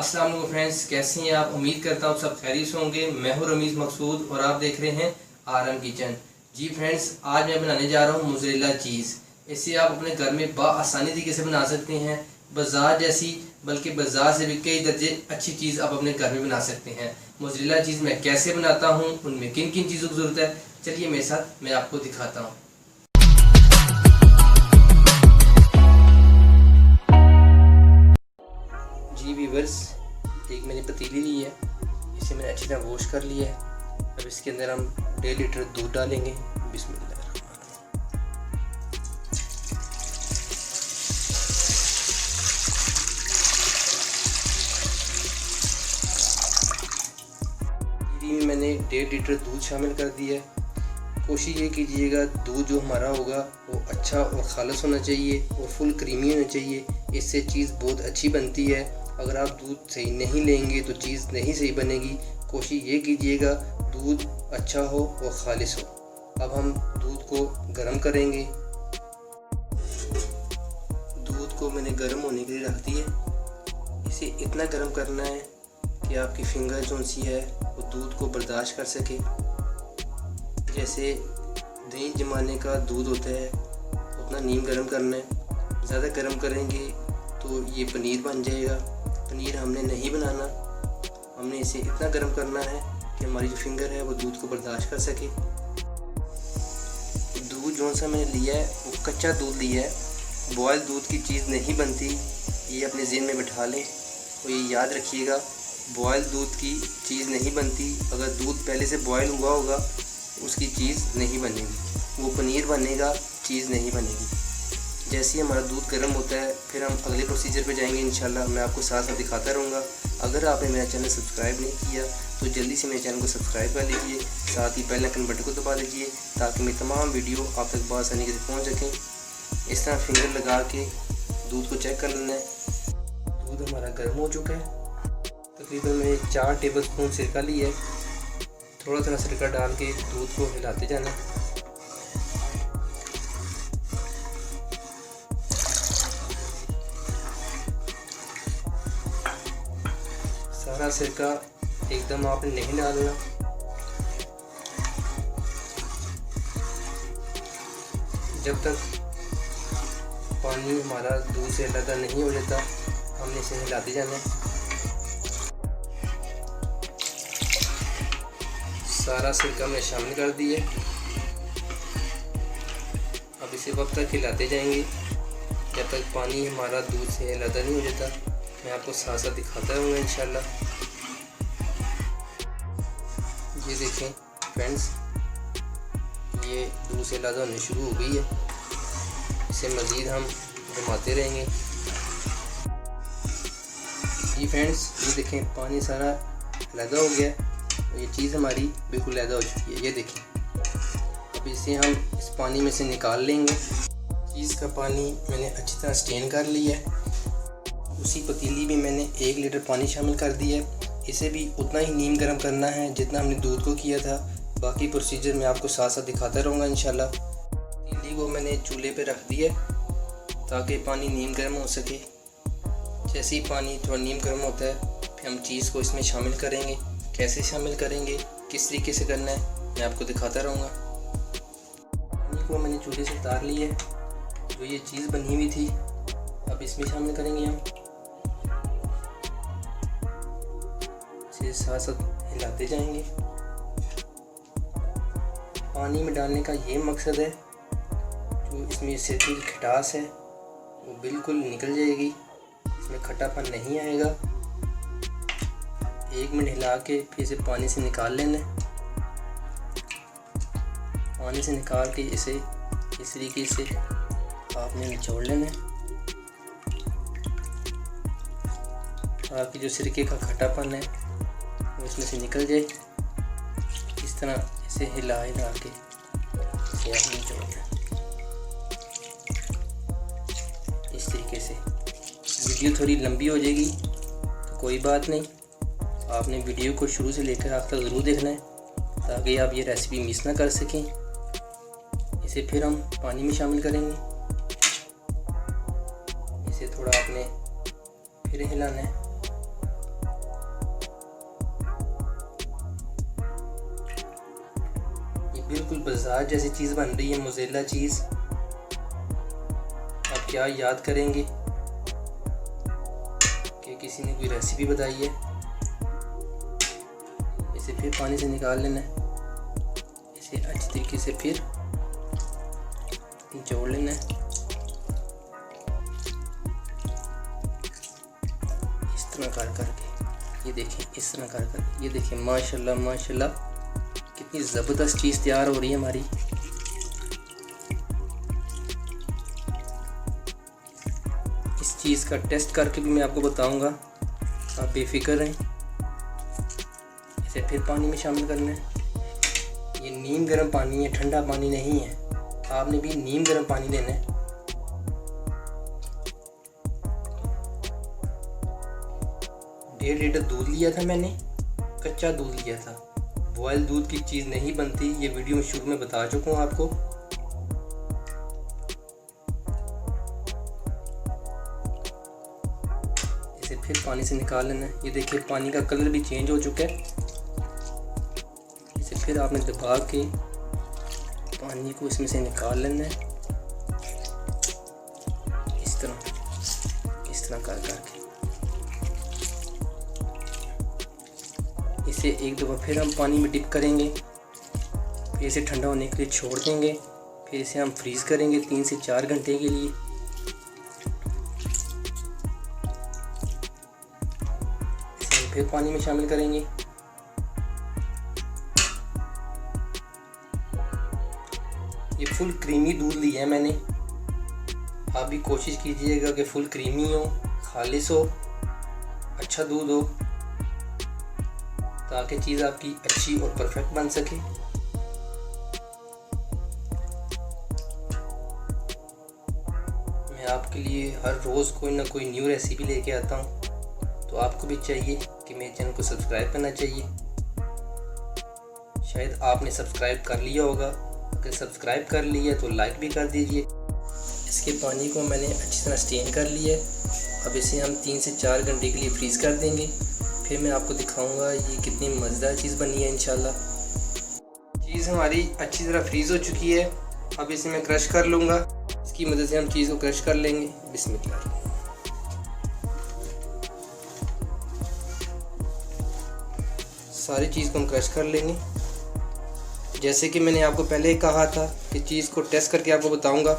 अस्सलाम वालेकुम फ्रेंड्स, कैसे हैं आप। उम्मीद करता हूँ सब खैरियत से होंगे। मैं हूँ रमीज़ मकसूद और आप देख रहे हैं आरएम किचन। जी फ्रेंड्स, आज मैं बनाने जा रहा हूँ मोज़रेला चीज़। इसे आप अपने घर में आसानी तरीके से बना सकते हैं। बाज़ार जैसी बल्कि बाज़ार से भी कई दर्जे अच्छी चीज़ आप अपने घर में बना सकते हैं। मोज़रेला चीज़ मैं कैसे बनाता हूँ, उनमें किन किन चीज़ों की ज़रूरत है, चलिए मेरे साथ मैं आपको दिखाता हूँ। जी व्यूअर्स, एक मैंने पतीली ली है, इसे मैंने अच्छी तरह वॉश कर लिया है। अब इसके अंदर हम 1.5 लीटर दूध डालेंगे। बिस्मिल्लाह। में मैंने 1.5 लीटर दूध शामिल कर दिया है। कोशिश ये कीजिएगा दूध जो हमारा होगा वो अच्छा और खालिस होना चाहिए और फुल क्रीमी होना चाहिए। इससे चीज़ बहुत अच्छी बनती है। अगर आप दूध सही नहीं लेंगे तो चीज़ नहीं सही बनेगी। कोशिश ये कीजिएगा दूध अच्छा हो और खालिस हो। अब हम दूध को गर्म करेंगे। दूध को मैंने गर्म होने के लिए रख दिया। इसे इतना गर्म करना है कि आपकी फिंगर जो सी है वो दूध को बर्दाश्त कर सके। जैसे दही जमाने का दूध होता है उतना नीम गर्म करना है। ज़्यादा गर्म करेंगे तो ये पनीर बन जाएगा। पनीर हमने नहीं बनाना, हमने इसे इतना गर्म करना है कि हमारी जो फिंगर है वो दूध को बर्दाश्त कर सके। दूध जो सा मैंने लिया है वो कच्चा दूध लिया है। बॉयल दूध की चीज़ नहीं बनती, ये अपने ज़हन में बिठा लें और ये याद रखिएगा, बॉयल दूध की चीज़ नहीं बनती। अगर दूध पहले से बॉयल हुआ होगा उसकी चीज़ नहीं बनेगी, वो पनीर बनेगा, चीज़ नहीं बनेगी। जैसे ही हमारा दूध गर्म होता है फिर हम अगले प्रोसीजर पे जाएंगे इंशाल्लाह। मैं आपको साथ साथ दिखाता रहूँगा। अगर आपने मेरा चैनल सब्सक्राइब नहीं किया तो जल्दी से मेरे चैनल को सब्सक्राइब कर लीजिए, साथ ही बेल आइकन बटन को दबा दीजिए ताकि मेरी तमाम वीडियो आप तक बआसानी से पहुँच सकें। इस तरह फिंगर लगा के दूध को चेक कर लेना है। दूध हमारा गर्म हो चुका है। तकरीबन मैंने 4 टेबल स्पून सिरका लिया है। थोड़ा थोड़ा सिरका डाल के दूध को हिलाते जाना। सारा सिरका एकदम आपने नहीं डालना। जब तक पानी हमारा दूध से अलग नहीं हो जाता हमने इसे हिलाते जाना है। सारा सिरका मैं शामिल कर दिए। अब इसे वक्त तक हिलाते जाएंगे जब तक पानी हमारा दूध से अलग नहीं हो जाता। मैं आपको साथ साथ दिखाता रहूँगा इंशाल्लाह। ये देखें फ्रेंड्स, ये दूध से अलग होने शुरू हो गई है। इसे मज़ीद हम घुमाते रहेंगे। जी फ्रेंड्स, ये देखें पानी सारा अलग हो गया और ये चीज़ हमारी बिल्कुल अलग हो चुकी है। ये देखें। अब इसे हम इस पानी में से निकाल लेंगे। चीज़ का पानी मैंने अच्छी तरह स्टेन कर लिया है। उसी पतीली में मैंने 1 लीटर पानी शामिल कर दिया है। इसे भी उतना ही नीम गर्म करना है जितना हमने दूध को किया था। बाकी प्रोसीजर मैं आपको साथ साथ दिखाता रहूँगा इंशाल्लाह। पतीली को मैंने चूल्हे पे रख दिया ताकि पानी नीम गर्म हो सके। जैसे ही पानी थोड़ा नीम गर्म होता है फिर हम चीज़ को इसमें शामिल करेंगे। कैसे शामिल करेंगे, किस तरीके से करना है, मैं आपको दिखाता रहूँगा। पानी को मैंने चूल्हे से उतार लिया है। जो ये चीज़ बनी हुई थी अब इसमें शामिल करेंगे हम। इसे साथ साथ हिलाते जाएंगे। पानी में डालने का ये मकसद है जो इसमें सिरके की खटास है वो बिल्कुल निकल जाएगी, इसमें खट्टापन नहीं आएगा। 1 मिनट हिला के फिर इसे पानी से निकाल लेना है। पानी से निकाल के इसे इस तरीके से आपने निचोड़ लेना है ताकि जो सिरके का खट्टापन है वो इसमें से निकल जाए। इस तरह इसे हिला के इसे आपने निचोड़ना है इस तरीके से। वीडियो थोड़ी लंबी हो जाएगी तो कोई बात नहीं, आपने वीडियो को शुरू से लेकर आखिर तक ज़रूर देखना है ताकि आप ये रेसिपी मिस ना कर सकें। इसे फिर हम पानी में शामिल करेंगे। इसे थोड़ा आपने फिर हिलाना है। बिल्कुल बाजार जैसी चीज़ बन रही है, मोज़ेला चीज़। आप क्या याद करेंगे कि किसी ने कोई रेसिपी बताई है। इसे फिर पानी से निकाल लेना है, इसे अच्छी तरीके से फिर जोड़ लेना है। इस तरह कर करके ये देखें, इस तरह कर कर ये देखें, माशाल्लाह माशाल्लाह कितनी ज़बरदस्त चीज़ तैयार हो रही है हमारी। इस चीज़ का टेस्ट करके भी मैं आपको बताऊंगा, आप बेफिक्र रहें। इसे फिर पानी में शामिल करना है। ये नीम गर्म पानी है, ठंडा पानी नहीं है। आपने भी नीम गर्म पानी लेना है। 1.5 लीटर दूध लिया था मैंने, कच्चा दूध लिया था। बॉयल दूध की चीज़ नहीं बनती, ये वीडियो में शुरू में बता चुका हूँ आपको। इसे फिर पानी से निकाल लेना है। ये देखिए पानी का कलर भी चेंज हो चुका है। इसे फिर आपने दबा के पानी को इसमें से निकाल लेना है, इस तरह कर करके। इसे एक दफ़ा फिर हम पानी में डिप करेंगे, फिर इसे ठंडा होने के लिए छोड़ देंगे, फिर इसे हम फ्रीज़ करेंगे 3 से 4 घंटे के लिए। इसे हम फिर पानी में शामिल करेंगे। ये फुल क्रीमी दूध लिया है मैंने। आप भी कोशिश कीजिएगा कि फुल क्रीमी हो, खालिस हो, अच्छा दूध हो, ताकि चीज़ आपकी अच्छी और परफेक्ट बन सके। मैं आपके लिए हर रोज़ कोई ना कोई न्यू रेसिपी लेके आता हूँ, तो आपको भी चाहिए कि मेरे चैनल को सब्सक्राइब करना चाहिए। शायद आपने सब्सक्राइब कर लिया होगा, अगर सब्सक्राइब कर लिया तो लाइक भी कर दीजिए। इसके पानी को मैंने अच्छी तरह स्टेन कर लिया है। अब इसे हम 3 से 4 घंटे के लिए फ्रीज़ कर देंगे, फिर मैं आपको दिखाऊंगा ये कितनी मज़ेदार चीज़ बनी है इंशाल्लाह। चीज़ हमारी अच्छी तरह फ्रीज़ हो चुकी है। अब इसे मैं क्रश कर लूँगा, इसकी मदद से हम चीज़ को क्रश कर लेंगे। बिस्मिल्लाह। सारी चीज़ को हम क्रश कर लेंगे। जैसे कि मैंने आपको पहले कहा था कि चीज़ को टेस्ट करके आपको बताऊंगा।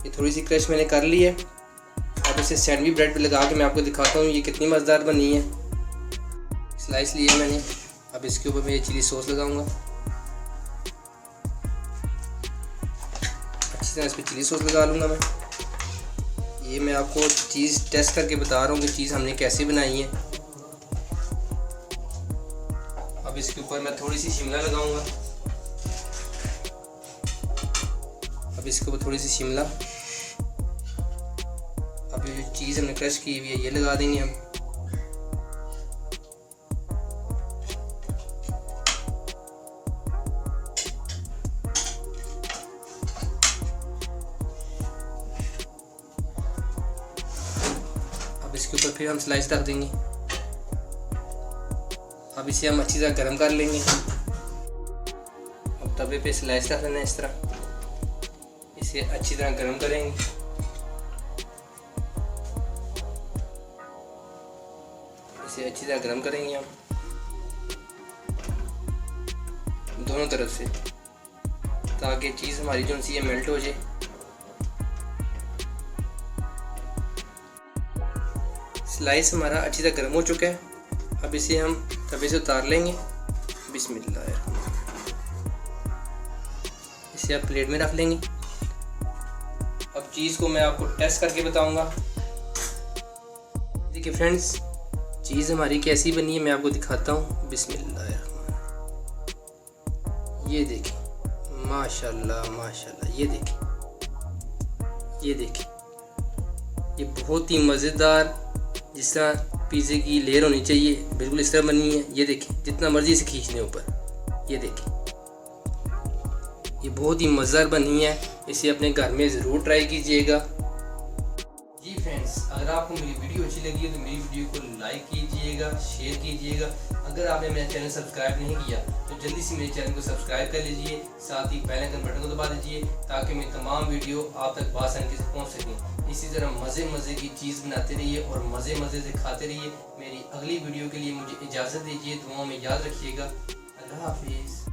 ये थोड़ी सी क्रश मैंने कर ली है। अब इसे सैंडविच ब्रेड पे लगा के मैं आपको दिखाता हूँ ये कितनी मज़ेदार बनी है। स्लाइस लिए मैंने, अब इसके ऊपर मैं ये चिली सॉस लगाऊंगा। अच्छी तरह इस पर चिली सॉस लगा लूँगा मैं। ये मैं आपको चीज़ टेस्ट करके बता रहा हूँ कि चीज़ हमने कैसे बनाई है। अब इसके ऊपर मैं थोड़ी सी शिमला लगाऊंगा। अब इसके ऊपर थोड़ी सी शिमला। अब ये चीज़ हमने क्रश की हुई है ये लगा देंगे हम। अब इसके ऊपर फिर हम स्लाइस रख देंगे। अब इसे हम अच्छी तरह गर्म कर लेंगे। अब तवे पे स्लाइस रख लेना है इस तरह। इसे अच्छी तरह गर्म करेंगे। इसे अच्छी तरह गर्म करेंगे हम दोनों तरफ से, ताकि चीज़ हमारी जो सी मेल्ट हो जाए। स्लाइस हमारा अच्छी तरह गर्म हो चुका है। अब इसे हम तवे से उतार लेंगे। बिस्मिल्लाह। इसे आप प्लेट में रख लेंगे। अब चीज़ को मैं आपको टेस्ट करके बताऊंगा। देखिए फ्रेंड्स, चीज़ हमारी कैसी बनी है मैं आपको दिखाता हूँ। बिस्मिल्लाह। ये देखिए, माशाल्लाह माशाल्लाह। ये देखिए, ये बहुत ही मज़ेदार, जिस तरह पिज़्ज़े की लेयर होनी चाहिए बिल्कुल इस तरह बनी है। ये देखें, जितना मर्जी से खींच लें ऊपर। ये देखें, ये बहुत ही मज़ेदार बनी है। इसे अपने घर में ज़रूर ट्राई कीजिएगा। जी फ्रेंड्स, अगर आपको मेरी वीडियो अच्छी लगी है तो मेरी वीडियो को लाइक कीजिएगा, शेयर कीजिएगा। अगर आपने मेरा चैनल सब्सक्राइब नहीं किया तो जल्दी से मेरे चैनल को सब्सक्राइब कर लीजिए, साथ ही बेल आइकन बटन को दबा दीजिए ताकि मेरी तमाम वीडियो आप तक आसानी से पहुंच सकें। इसी तरह मज़े की चीज़ बनाते रहिए और मज़े से खाते रहिए। मेरी अगली वीडियो के लिए मुझे इजाज़त दीजिए, दुआओं में याद रखिएगा। अल्लाह हाफिज़।